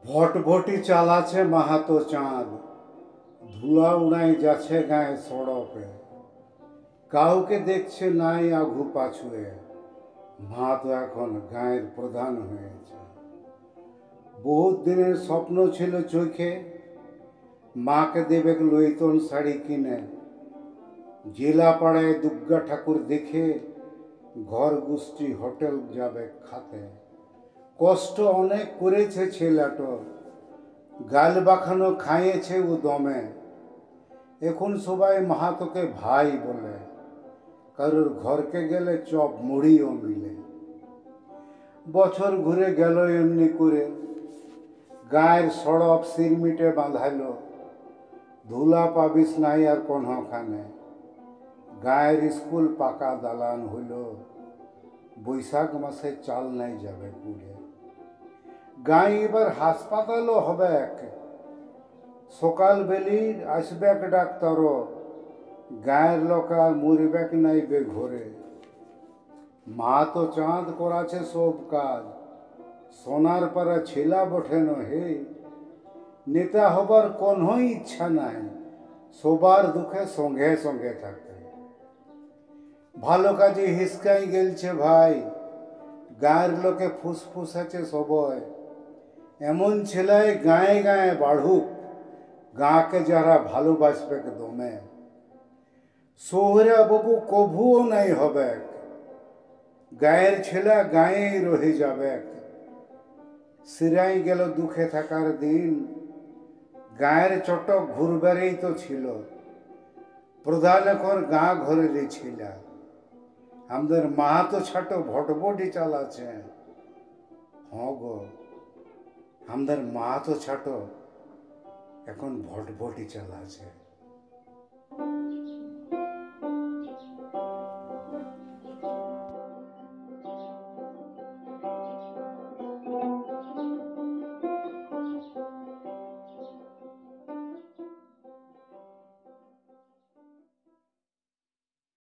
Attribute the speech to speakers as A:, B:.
A: ভটভটি চালাছে মাহাতো চাঁদ, ধুলা উড়াই যাচ্ছে গায়ে সড়কে, কাউকে দেখছে নাই আঘু পাছুয়ে। মাহাতো এখন গায়ের প্রধান হয়েছে। বহুত দিনের স্বপ্ন ছিল চোখে, মাকে দেবে লইতন শাড়ি কিনে। জেলা পাড়ায় দুর্গা ঠাকুর দেখে ঘর গোষ্ঠী হোটেল যাবে খাতে। কষ্ট অনেক করেছে ছেলেটো, গাল বাখানো খাইয়েছে ও দমে। এখন সবাই মাহাতোকে ভাই বলে, কারোর ঘরকে গেলে চপ মুড়িও মিলে। বছর ঘুরে গেল এমনি করে, গায়ের সড়ক সিরমিটে বাঁধাইল। ধুলা পাবিস নাই আর কোনখানে, গায়ের স্কুল পাকা দালান হইল। বৈশাখ মাসে চাল নাই যাবে পুড়ে। গায়ে এবার হাসপাতালও হবে, সকাল বেলির আসবেক ডাক্তারও। গায়ের লোক আর মরবেক নাই বেঘরে। মাহাতো চাঁদ করাছে সব কাজ, সোনার পাড়া ছেলা বঠে হে। নেতা হবার কোনো ইচ্ছা নাই, সবার দুঃখে সঙ্গে সঙ্গে থাকে। ভালো কাজে হিসকাই গেলছে ভাই, গায়ের লোকে ফুসফুসাছে সবই। এমন ছেলায় গায়ে গায়ে বাড়ুক, গাঁকে যারা ভালোবাসবে দমে। শহরে বাবু কভুও নাই হবে, গায়ের ছেলে গায়েই রহে যাবে। সিরাই গেল দুঃখে থাকার দিন, গায়ের চটক ঘুরবারেই তো ছিল। প্রধান এখন গাঁ ঘরেরই ছিল। আমাদের মাহাতো ছাটো ভটভটি চালাচ্ছে। হ্যাঁ গো, আমাদের মাহাতো ছাটো এখন ভটভটি চালাচ্ছে।